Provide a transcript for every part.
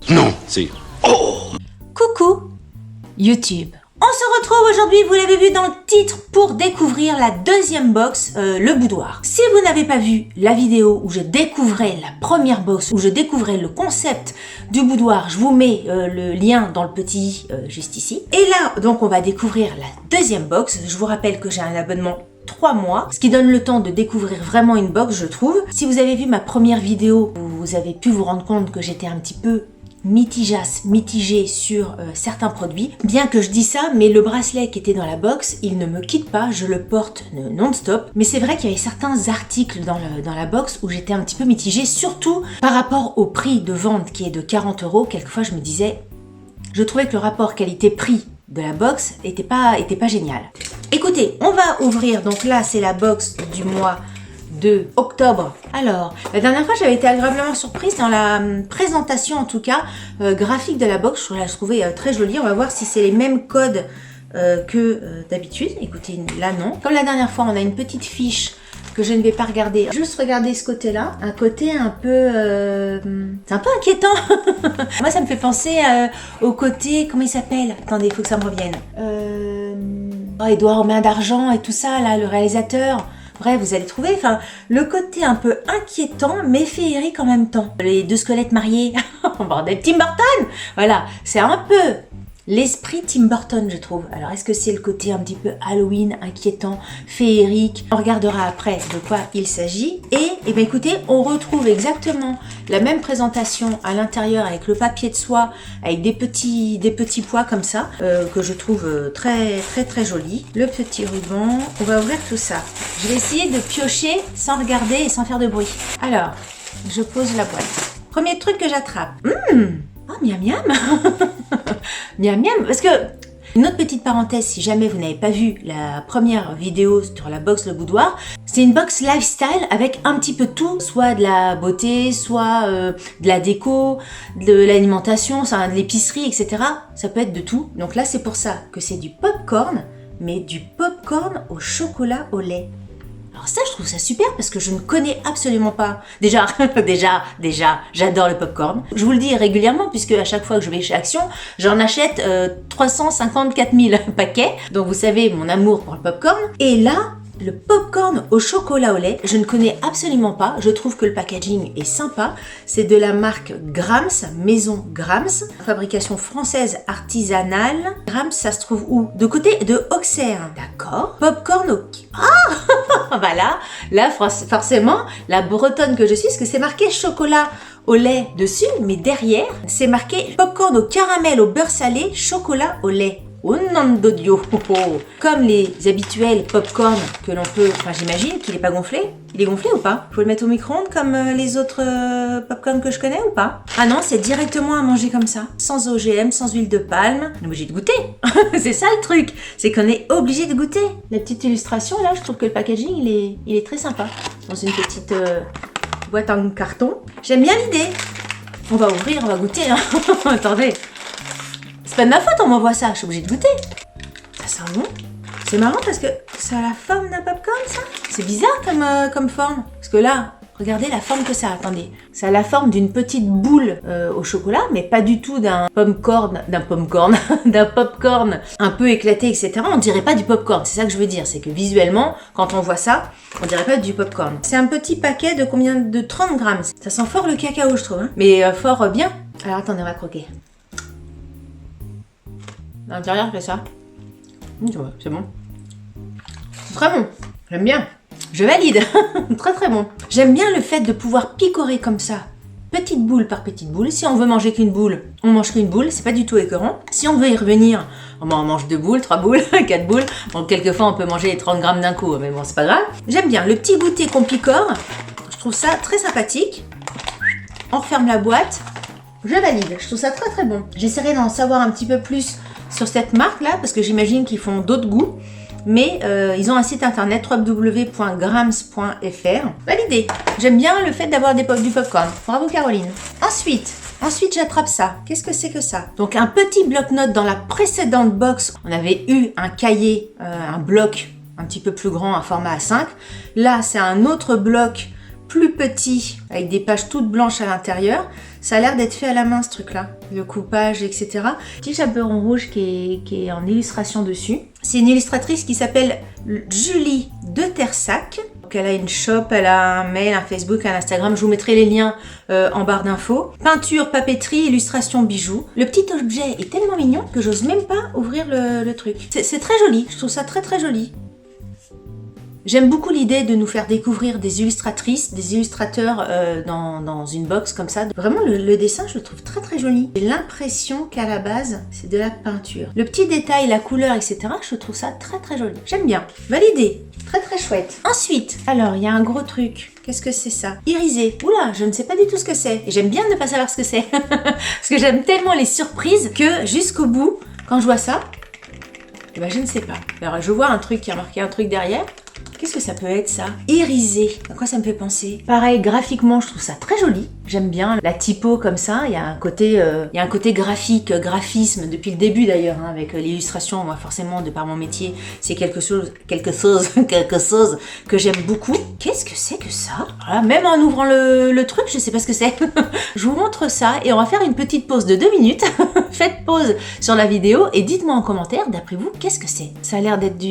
Non. Si. Coucou YouTube. On se retrouve aujourd'hui, vous l'avez vu dans le titre, pour découvrir la deuxième box, le boudoir. Si vous n'avez pas vu la vidéo où je découvrais la première box, où je découvrais le concept du boudoir, je vous mets le lien dans le petit juste ici. Et là, donc on va découvrir la deuxième box. Je vous rappelle que j'ai un abonnement 3 mois, ce qui donne le temps de découvrir vraiment une box, je trouve. Si vous avez vu ma première vidéo, vous avez pu vous rendre compte que j'étais un petit peu mitigée sur certains produits. Bien que je dis ça, mais le bracelet qui était dans la box, il ne me quitte pas, je le porte non-stop. Mais c'est vrai qu'il y avait certains articles dans la box où j'étais un petit peu mitigée, surtout par rapport au prix de vente qui est de 40 €. Quelquefois, je me disais, je trouvais que le rapport qualité-prix de la box était pas génial. Écoutez, on va ouvrir, donc là, c'est la box du mois de octobre. Alors, la dernière fois, j'avais été agréablement surprise dans la présentation, en tout cas, graphique de la box. Je la trouvais très jolie. On va voir si c'est les mêmes codes que d'habitude. Écoutez, là, non. Comme la dernière fois, on a une petite fiche que je ne vais pas regarder. Juste regarder ce côté-là. Un côté un peu... c'est un peu inquiétant. Moi, ça me fait penser au côté... Comment il s'appelle? Attendez, il faut que ça me revienne. Édouard aux mains d'argent et tout ça, là, le réalisateur. Bref, vous allez trouver, enfin, le côté un peu inquiétant, mais féerique en même temps. Les deux squelettes mariés, bordel, Tim Burton. Voilà, c'est un peu l'esprit Tim Burton, je trouve. Alors, est-ce que c'est le côté un petit peu Halloween, inquiétant, féerique? On regardera après de quoi il s'agit. Et bien, écoutez, on retrouve exactement la même présentation à l'intérieur avec le papier de soie, avec des petits pois comme ça, que je trouve très joli. Le petit ruban, on va ouvrir tout ça. Je vais essayer de piocher sans regarder et sans faire de bruit. Alors, je pose la boîte. Premier truc que j'attrape. Oh, miam miam. Miam miam. Parce que, une autre petite parenthèse, si jamais vous n'avez pas vu la première vidéo sur la box Le Boudoir, c'est une box lifestyle avec un petit peu de tout, soit de la beauté, soit de la déco, de l'alimentation, de l'épicerie, etc. Ça peut être de tout. Donc là, c'est pour ça que c'est du popcorn, mais du popcorn au chocolat au lait. Alors ça, je trouve ça super parce que je ne connais absolument pas. Déjà, j'adore le popcorn. Je vous le dis régulièrement puisque à chaque fois que je vais chez Action, j'en achète 354 000 paquets. Donc vous savez mon amour pour le popcorn. Et là, le popcorn au chocolat au lait, je ne connais absolument pas. Je trouve que le packaging est sympa. C'est de la marque Grams, Maison Grams, fabrication française artisanale. Grams, ça se trouve où? De côté de Auxerre. D'accord. Popcorn au... Ah voilà, là forcément, la bretonne que je suis, parce que c'est marqué chocolat au lait dessus, mais derrière, c'est marqué popcorn au caramel, au beurre salé, chocolat au lait. Oh non d'odio. Comme les habituels popcorn que l'on peut... Enfin, j'imagine qu'il n'est pas gonflé. Il est gonflé ou pas? Faut le mettre au micro-ondes comme les autres popcorn que je connais ou pas? Ah non, c'est directement à manger comme ça. Sans OGM, sans huile de palme. On est obligé de goûter. C'est ça le truc. C'est qu'on est obligé de goûter. La petite illustration, là, je trouve que le packaging, il est très sympa. Dans une petite boîte en carton. J'aime bien l'idée. On va ouvrir, on va goûter. Hein. Attendez. C'est pas de ma faute, on m'envoie ça, je suis obligée de goûter. Ça sent bon. C'est marrant parce que ça a la forme d'un popcorn, ça. C'est bizarre comme forme. Parce que là, regardez la forme que ça a. Attendez. Ça a la forme d'une petite boule au chocolat, mais pas du tout d'un popcorn un peu éclaté, etc. On dirait pas du popcorn. C'est ça que je veux dire. C'est que visuellement, quand on voit ça, on dirait pas du popcorn. C'est un petit paquet de combien? De 30 grammes. Ça sent fort le cacao, je trouve. Hein. Mais fort bien. Alors attendez, on va croquer. L'intérieur fait ça. C'est bon. Très bon. J'aime bien. Je valide. Très bon. J'aime bien le fait de pouvoir picorer comme ça. Petite boule par petite boule. Si on veut manger qu'une boule, on mange qu'une boule. C'est pas du tout écœurant. Si on veut y revenir, on mange 2 boules, 3 boules, 4 boules. Bon, quelquefois, on peut manger les 30 grammes d'un coup. Mais bon, c'est pas grave. J'aime bien le petit goûter qu'on picore. Je trouve ça très sympathique. On referme la boîte. Je valide. Je trouve ça très bon. J'essaierai d'en savoir un petit peu plus sur cette marque là parce que j'imagine qu'ils font d'autres goûts, mais ils ont un site internet www.grams.fr. Validé. J'aime bien le fait d'avoir du popcorn. Bravo Caroline. Ensuite j'attrape ça. Qu'est-ce que c'est que ça? Donc un petit bloc-notes. Dans la précédente box, on avait eu un cahier, un bloc un petit peu plus grand, un format A5. Là, c'est un autre bloc plus petit, avec des pages toutes blanches à l'intérieur. Ça a l'air d'être fait à la main ce truc-là, le coupage, etc. Petit chaperon rouge qui est en illustration dessus. C'est une illustratrice qui s'appelle Julie de Tersac. Donc elle a une shop, elle a un mail, un Facebook, un Instagram. Je vous mettrai les liens en barre d'infos. Peinture, papeterie, illustration, bijoux. Le petit objet est tellement mignon que j'ose même pas ouvrir le truc. C'est très joli, je trouve ça très très joli. J'aime beaucoup l'idée de nous faire découvrir des illustratrices, des illustrateurs dans une box comme ça. Vraiment, le dessin, je le trouve très très joli. J'ai l'impression qu'à la base, c'est de la peinture. Le petit détail, la couleur, etc., je trouve ça très très joli. J'aime bien. Validé. Très très chouette. Ensuite, alors, il y a un gros truc. Qu'est-ce que c'est ça? Irisé. Oula, je ne sais pas du tout ce que c'est. Et j'aime bien ne pas savoir ce que c'est. Parce que j'aime tellement les surprises que jusqu'au bout, quand je vois ça, eh ben, je ne sais pas. Alors, je vois un truc qui a marqué un truc derrière. Qu'est-ce que ça peut être ça? Irisé. À quoi ça me fait penser? Pareil, graphiquement, je trouve ça très joli. J'aime bien la typo comme ça. Il y a un côté graphique, graphisme depuis le début d'ailleurs, hein, avec l'illustration. Moi, forcément, de par mon métier, c'est quelque chose que j'aime beaucoup. Qu'est-ce que c'est que ça? Voilà, même en ouvrant le truc, je sais pas ce que c'est. Je vous montre ça et on va faire une petite pause de 2 minutes. Faites pause sur la vidéo et dites-moi en commentaire, d'après vous, qu'est-ce que c'est? Ça a l'air d'être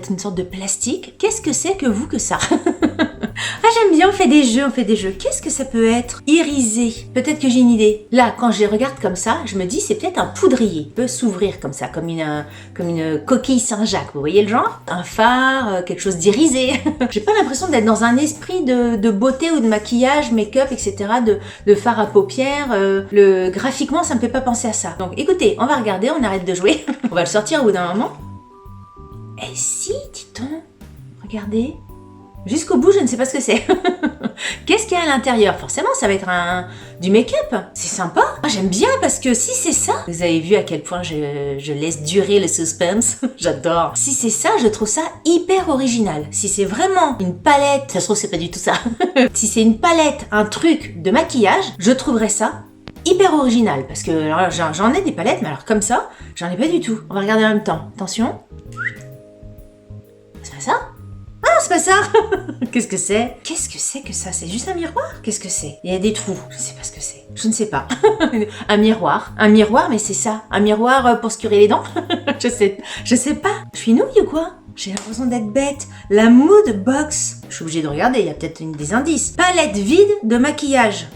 une sorte de plastique. Qu'est-ce que c'est que ça? Ah, j'aime bien, on fait des jeux. Qu'est-ce que ça peut être? Irisé. Peut-être que j'ai une idée. Là, quand je les regarde comme ça, je me dis c'est peut-être un poudrier. Il peut s'ouvrir comme ça, comme une coquille Saint-Jacques. Vous voyez le genre? Un phare, quelque chose d'irisé. J'ai pas l'impression d'être dans un esprit de beauté ou de maquillage, make-up, etc. De fard à paupières. Graphiquement, ça me fait pas penser à ça. Donc écoutez, on va regarder, on arrête de jouer. On va le sortir au bout d'un moment. Et si, dit-on, regardez. Jusqu'au bout, je ne sais pas ce que c'est. Qu'est-ce qu'il y a à l'intérieur? Forcément, ça va être du make-up. C'est sympa. Ah, j'aime bien parce que si c'est ça, vous avez vu à quel point je laisse durer le suspense. J'adore. Si c'est ça, je trouve ça hyper original. Si c'est vraiment une palette, ça se trouve c'est pas du tout ça. Si c'est une palette, un truc de maquillage, je trouverais ça hyper original. Parce que alors, j'en ai des palettes, mais alors comme ça, j'en ai pas du tout. On va regarder en même temps. Attention. C'est pas ça? Ah, c'est pas ça. Qu'est-ce que c'est? Qu'est-ce que c'est que ça? C'est juste un miroir? Qu'est-ce que c'est? Il y a des trous. Je ne sais pas ce que c'est. Je ne sais pas. Un miroir, mais c'est ça. Un miroir pour se curer les dents? Je sais pas. Je suis nouille ou quoi? J'ai l'impression d'être bête. La mood box. Je suis obligée de regarder, il y a peut-être des indices. Palette vide de maquillage.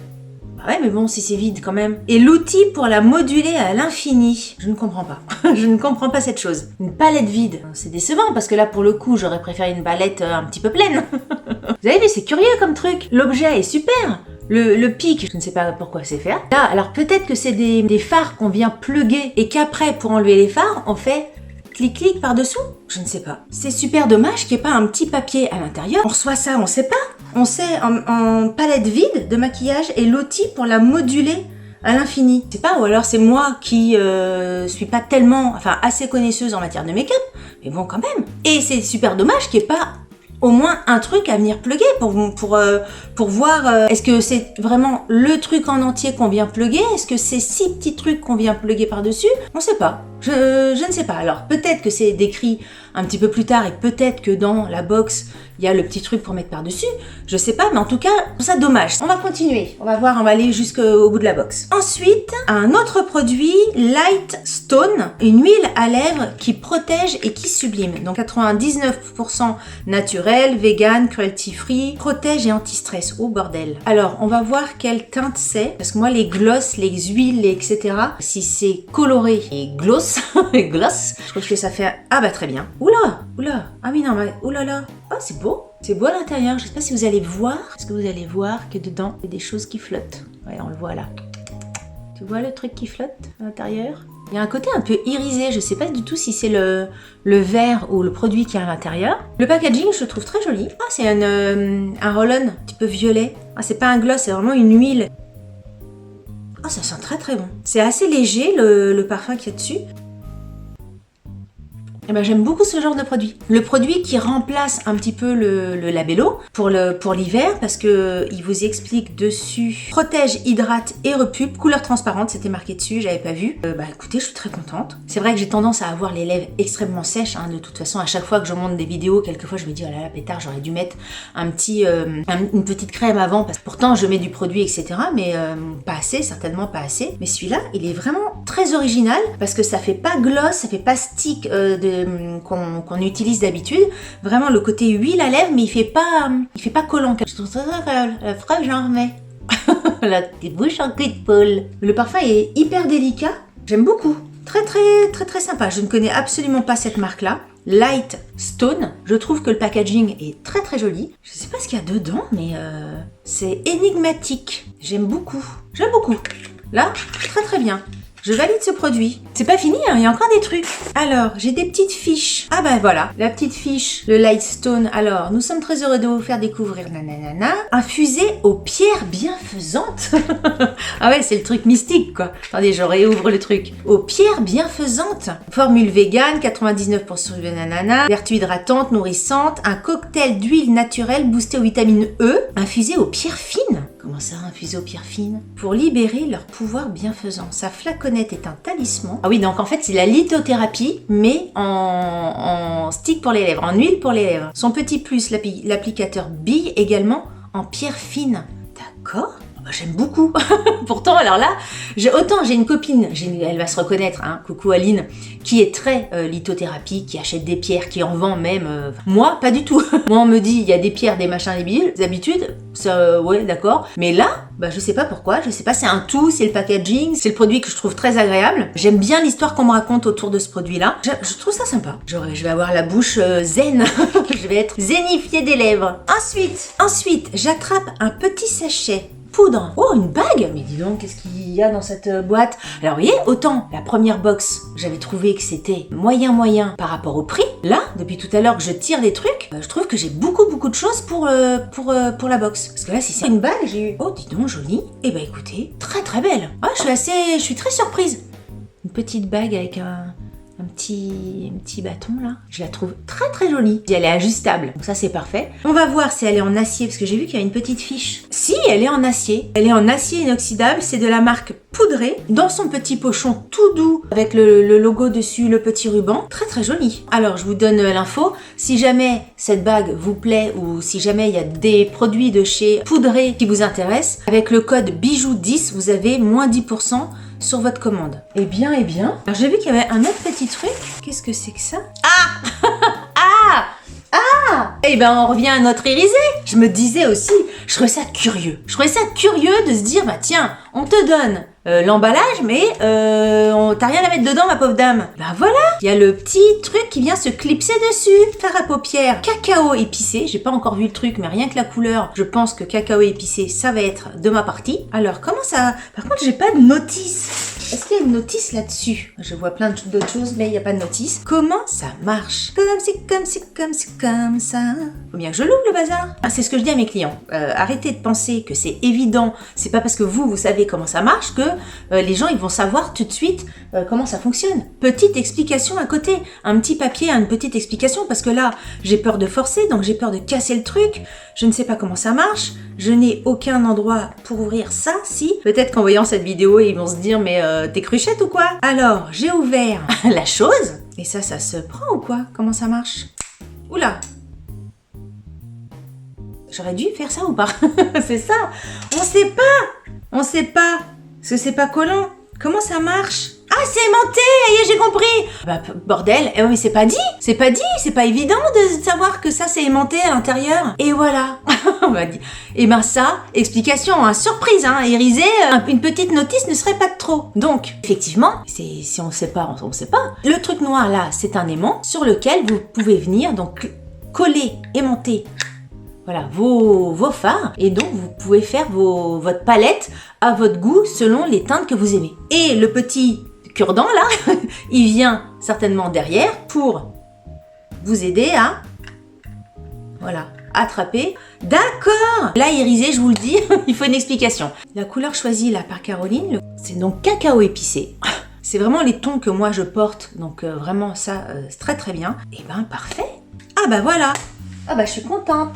Ouais, mais bon, si c'est vide quand même. Et l'outil pour la moduler à l'infini. Je ne comprends pas. Je ne comprends pas cette chose. Une palette vide. C'est décevant parce que là, pour le coup, j'aurais préféré une palette un petit peu pleine. Vous avez vu, c'est curieux comme truc. L'objet est super. Le pic, je ne sais pas pourquoi c'est fait. Là, alors peut-être que c'est des fards qu'on vient plugger et qu'après, pour enlever les fards, on fait clic-clic par-dessous. Je ne sais pas. C'est super dommage qu'il n'y ait pas un petit papier à l'intérieur. On reçoit ça, on sait pas. On sait en palette vide de maquillage et l'outil pour la moduler à l'infini. Je sais pas, ou alors c'est moi qui suis pas tellement, assez connaisseuse en matière de make-up, mais bon quand même. Et c'est super dommage qu'il n'y ait pas au moins un truc à venir plugger pour voir est-ce que c'est vraiment le truc en entier qu'on vient plugger, est-ce que c'est 6 petits trucs qu'on vient plugger par-dessus, on sait pas. Je ne sais pas. Alors peut-être que c'est décrit un petit peu plus tard et peut-être que dans la box il y a le petit truc pour mettre par-dessus. Je sais pas, mais en tout cas, je trouve ça dommage. On va continuer. On va voir, on va aller jusqu'au bout de la box. Ensuite, un autre produit, Light Stone, une huile à lèvres qui protège et qui sublime. Donc 99% naturel, vegan, cruelty free, protège et anti-stress. Oh bordel. Alors, on va voir quelle teinte c'est. Parce que moi, les gloss, les huiles, etc. Si c'est coloré et gloss, gloss, je trouve que ça fait... Ah bah très bien. Oula. Ah oui, non, mais oulala. Oh, c'est beau. C'est beau à l'intérieur. Je sais pas si vous allez voir. Est-ce que vous allez voir que dedans, il y a des choses qui flottent? Ouais, on le voit là. Tu vois le truc qui flotte à l'intérieur? Il y a un côté un peu irisé. Je sais pas du tout si c'est le verre ou le produit qui est à l'intérieur. Le packaging, je le trouve très joli. Ah, c'est un roll-on un petit peu violet. Ah, c'est pas un gloss, c'est vraiment une huile. Ah, ça sent très très bon. C'est assez léger le parfum qu'il y a dessus. Eh ben, j'aime beaucoup ce genre de produit. Le produit qui remplace un petit peu le Labello pour l'hiver parce que il vous explique dessus protège, hydrate et repulpe, couleur transparente, c'était marqué dessus, j'avais pas vu. Bah écoutez, je suis très contente. C'est vrai que j'ai tendance à avoir les lèvres extrêmement sèches, hein, de toute façon à chaque fois que je monte des vidéos, quelquefois je me dis oh là là pétard, j'aurais dû mettre une petite crème avant parce que pourtant je mets du produit etc. Mais pas assez, certainement pas assez. Mais celui-là, il est vraiment très original parce que ça fait pas gloss, ça fait pas stick qu'on utilise d'habitude. Vraiment le côté huile à lèvres, mais il fait pas collant. Je trouve ça agréable. La frappe, j'en remets. La petite bouche en cul de poule. Le parfum est hyper délicat. J'aime beaucoup. Très très très très sympa. Je ne connais absolument pas cette marque-là. Light Stone. Je trouve que le packaging est très très joli. Je sais pas ce qu'il y a dedans, mais c'est énigmatique. J'aime beaucoup. J'aime beaucoup. Là, très très bien. Je valide ce produit. C'est pas fini, hein, il y a encore des trucs. Alors, j'ai des petites fiches. Ah ben voilà, la petite fiche, le Lightstone. Alors, nous sommes très heureux de vous faire découvrir nanana. Infusé aux pierres bienfaisantes. Ah ouais, c'est le truc mystique, quoi. Attendez, je réouvre le truc. Aux pierres bienfaisantes. Formule vegan, 99% de nanana. Vertu hydratante, nourrissante. Un cocktail d'huile naturelle boosté aux vitamines E. Infusé aux pierres fines. Comment ça, infusé aux pierres fines? Pour libérer leur pouvoir bienfaisant. Sa flaconnette est un talisman. Ah oui, donc en fait, c'est la lithothérapie, mais en stick pour les lèvres, en huile pour les lèvres. Son petit plus, l'applicateur bille également en pierres fines. D'accord? Bah, j'aime beaucoup. Pourtant, alors là, j'ai une copine, elle va se reconnaître, hein, coucou Aline, qui est très lithothérapie, qui achète des pierres, qui en vend même. Moi, pas du tout. Moi, on me dit, il y a des pierres, des machins, des habitudes. Ça, ouais, d'accord. Mais là, bah, je sais pas pourquoi. Je sais pas, c'est un tout, c'est le packaging, c'est le produit que je trouve très agréable. J'aime bien l'histoire qu'on me raconte autour de ce produit-là. Je trouve ça sympa. Je vais avoir la bouche zen. Je vais être zénifiée des lèvres. Ensuite, j'attrape un petit sachet. Poudre. Oh, une bague. Mais dis donc, qu'est-ce qu'il y a dans cette boîte? Alors, vous voyez, autant la première box, j'avais trouvé que c'était moyen par rapport au prix. Là, depuis tout à l'heure que je tire des trucs, je trouve que j'ai beaucoup de choses pour la box. Parce que là, si c'est une bague, j'ai eu... Oh, dis donc, jolie. Eh ben, écoutez, très belle. Ah, je suis très surprise. Une petite bague avec un petit bâton là. Je la trouve très jolie. Elle est ajustable, donc ça c'est parfait. On va voir si elle est en acier, parce que j'ai vu qu'il y a une petite fiche. Si, elle est en acier. Elle est en acier inoxydable, c'est de la marque Poudré, dans son petit pochon tout doux, avec le logo dessus, le petit ruban. Très joli. Alors, je vous donne l'info. Si jamais cette bague vous plaît, ou si jamais il y a des produits de chez Poudré qui vous intéressent, avec le code BIJOU10, vous avez moins 10% sur votre commande. Eh bien. Alors j'ai vu qu'il y avait un autre petit truc. Qu'est-ce que c'est que ça? Eh ben on revient à notre irisé. Je me disais aussi, je trouvais ça curieux. De se dire, bah tiens, on te donne l'emballage, mais t'as rien à mettre dedans, ma pauvre dame. Bah voilà, il y a le petit truc qui vient se clipser dessus. Fard à paupières, cacao épicé. J'ai pas encore vu le truc, mais rien que la couleur, je pense que cacao épicé, ça va être de ma partie. Alors comment ça... Par contre, j'ai pas de notice. Est-ce qu'il y a une notice là-dessus? Je vois plein d'autres choses, mais il n'y a pas de notice. Comment ça marche? Comme ça. Faut bien que je l'ouvre le bazar. Ah, c'est ce que je dis à mes clients. Arrêtez de penser que c'est évident. C'est pas parce que vous savez comment ça marche que les gens ils vont savoir tout de suite comment ça fonctionne. Petite explication à côté. Un petit papier, une petite explication, parce que là, j'ai peur de forcer, donc j'ai peur de casser le truc. Je ne sais pas comment ça marche. Je n'ai aucun endroit pour ouvrir ça, si. Peut-être qu'en voyant cette vidéo, ils vont se dire, mais t'es cruchette ou quoi? Alors, j'ai ouvert la chose. Et ça se prend ou quoi? Comment ça marche? Oula! J'aurais dû faire ça ou pas? C'est ça! On sait pas! Parce que c'est pas collant. Comment ça marche? Ah, c'est aimanté! J'ai compris! Bah, bordel, mais c'est pas évident de savoir que ça c'est aimanté à l'intérieur. Et voilà! Et ben ça, explication, surprise, irisé, une petite notice ne serait pas de trop. Donc, effectivement, si on sait pas, on sait pas. Le truc noir là, c'est un aimant sur lequel vous pouvez venir, donc coller, aimanter. Voilà, vos fards, et donc vous pouvez faire votre palette à votre goût selon les teintes que vous aimez. Et le petit cure-dent là, il vient certainement derrière pour vous aider à attraper. D'accord! Là, irisé, je vous le dis, il faut une explication. La couleur choisie là par Caroline, c'est donc cacao épicé. C'est vraiment les tons que moi je porte, donc vraiment ça, c'est très très bien. Et ben parfait. Ah bah voilà. Ah bah je suis contente.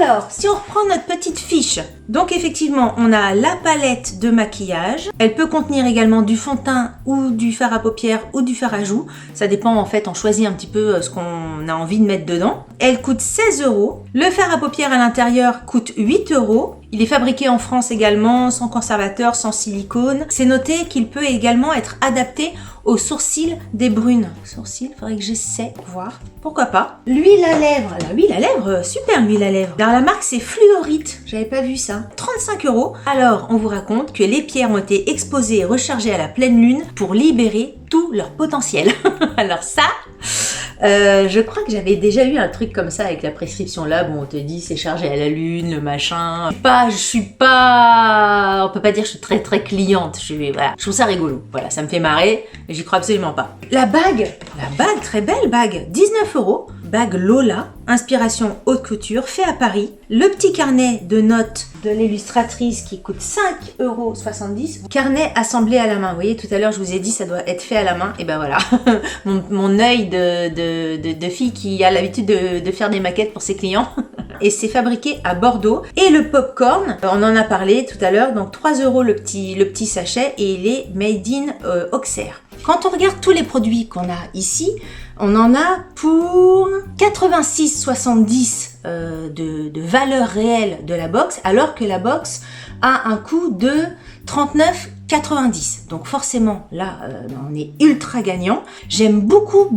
Alors, si on reprend notre petite fiche, donc effectivement, on a la palette de maquillage. Elle peut contenir également du fond de teint ou du fard à paupières ou du fard à joues. Ça dépend en fait, on choisit un petit peu ce qu'on a envie de mettre dedans. Elle coûte 16 €. Le fard à paupières à l'intérieur coûte 8 €. Il est fabriqué en France également, sans conservateur, sans silicone. C'est noté qu'il peut également être adapté aux sourcils des brunes. Sourcils, faudrait que j'essaie de voir. Pourquoi pas. L'huile à lèvres. La huile à lèvres, super l'huile à lèvres. Alors la marque c'est Fluorite. J'avais pas vu ça. 35 €. Alors on vous raconte que les pierres ont été exposées et rechargées à la pleine lune pour libérer tout leur potentiel. Alors ça... je crois que j'avais déjà eu un truc comme ça avec la prescription là. Bon, on te dit c'est chargé à la lune, le machin. Je suis pas, on peut pas dire que je suis très très cliente. Voilà, je trouve ça rigolo. Voilà, ça me fait marrer, mais j'y crois absolument pas. La bague, très belle bague, 19 €. Bague Lola, inspiration haute couture, fait à Paris. Le petit carnet de notes de l'illustratrice qui coûte 5,70 €. Carnet assemblé à la main. Vous voyez, tout à l'heure, je vous ai dit, ça doit être fait à la main. Et ben voilà, mon œil de fille qui a l'habitude de faire des maquettes pour ses clients. Et c'est fabriqué à Bordeaux. Et le popcorn, on en a parlé tout à l'heure, donc 3 € le petit sachet et il est made in Auxerre. Quand on regarde tous les produits qu'on a ici, on en a pour 86,70 de valeur réelle de la box, alors que la box a un coût de 39,90. Donc forcément, là, on est ultra gagnant. J'aime beaucoup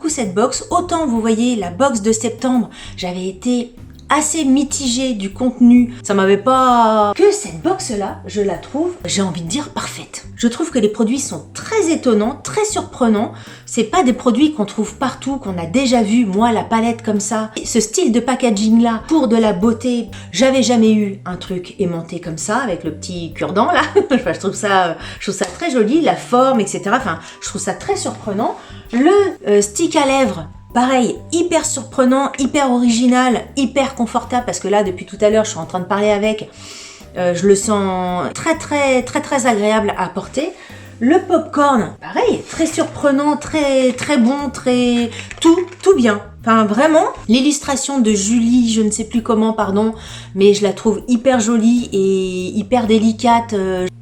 cette box. Autant, vous voyez, la box de septembre, j'avais été assez mitigée du contenu. Ça m'avait pas... Que cette box-là, je la trouve, j'ai envie de dire, parfaite. Je trouve que les produits sont très étonnants, très surprenants. C'est pas des produits qu'on trouve partout, qu'on a déjà vu. Moi, la palette comme ça, ce style de packaging-là, pour de la beauté, j'avais jamais eu un truc aimanté comme ça, avec le petit cure-dent, là. je trouve ça très joli, la forme, etc. Enfin, je trouve ça très surprenant. Le stick à lèvres, pareil, hyper surprenant, hyper original, hyper confortable, parce que là, depuis tout à l'heure, je suis en train de parler avec, je le sens très agréable à porter. Le popcorn, pareil, très surprenant, très bon, tout bien. Enfin, vraiment, l'illustration de Julie, je ne sais plus comment, pardon, mais je la trouve hyper jolie et hyper délicate.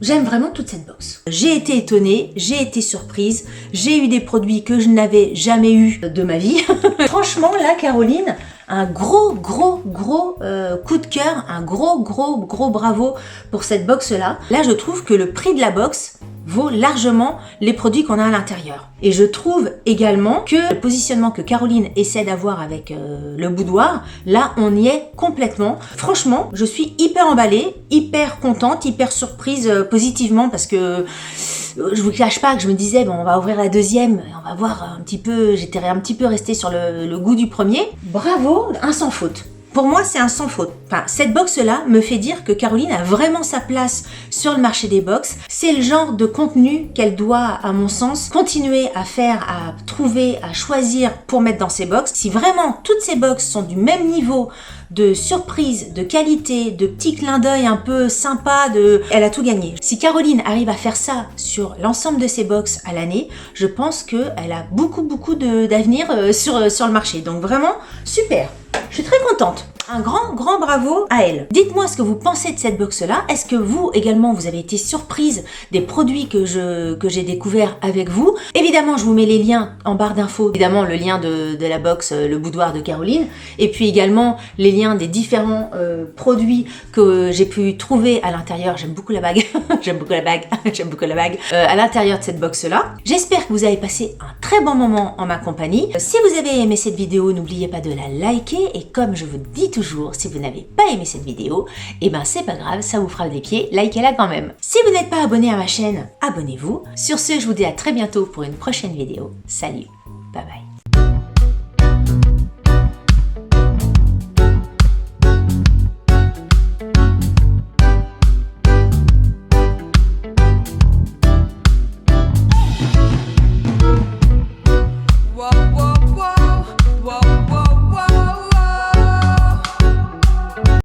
J'aime vraiment toute cette box. J'ai été étonnée, j'ai été surprise, j'ai eu des produits que je n'avais jamais eu de ma vie. Franchement, là, Caroline, un gros coup de cœur, un gros bravo pour cette box-là. Là, je trouve que le prix de la box vaut largement les produits qu'on a à l'intérieur. Et je trouve également que le positionnement que Caroline essaie d'avoir avec le boudoir, là on y est complètement. Franchement, je suis hyper emballée, hyper contente, hyper surprise positivement parce que je vous cache pas que je me disais bon on va ouvrir la deuxième, on va voir un petit peu, j'étais un petit peu restée sur le goût du premier. Bravo, un sans faute. Pour moi, c'est un sans faute. Enfin, cette box-là me fait dire que Caroline a vraiment sa place sur le marché des box. C'est le genre de contenu qu'elle doit, à mon sens, continuer à faire, à trouver, à choisir pour mettre dans ses box. Si vraiment toutes ces box sont du même niveau de surprise, de qualité, de petits clins d'œil un peu sympa, elle a tout gagné. Si Caroline arrive à faire ça sur l'ensemble de ses box à l'année, je pense qu'elle a beaucoup d'avenir sur le marché. Donc vraiment, super. Je suis très contente. Un grand bravo à elle. Dites-moi ce que vous pensez de cette box-là. Est-ce que vous, également, vous avez été surprise des produits que j'ai découverts avec vous? Évidemment, je vous mets les liens en barre d'infos. Évidemment, le lien de la box, le boudoir de Caroline. Et puis également, les liens des différents produits que j'ai pu trouver à l'intérieur. J'aime beaucoup la bague. J'aime beaucoup la bague. À l'intérieur de cette box-là. J'espère que vous avez passé un très bon moment en ma compagnie. Si vous avez aimé cette vidéo, n'oubliez pas de la liker. Et comme je vous dis toujours, si vous n'avez pas aimé cette vidéo, eh ben c'est pas grave, ça vous fera des pieds, likez-la quand même. Si vous n'êtes pas abonné à ma chaîne, abonnez-vous. Sur ce, je vous dis à très bientôt pour une prochaine vidéo. Salut, bye bye.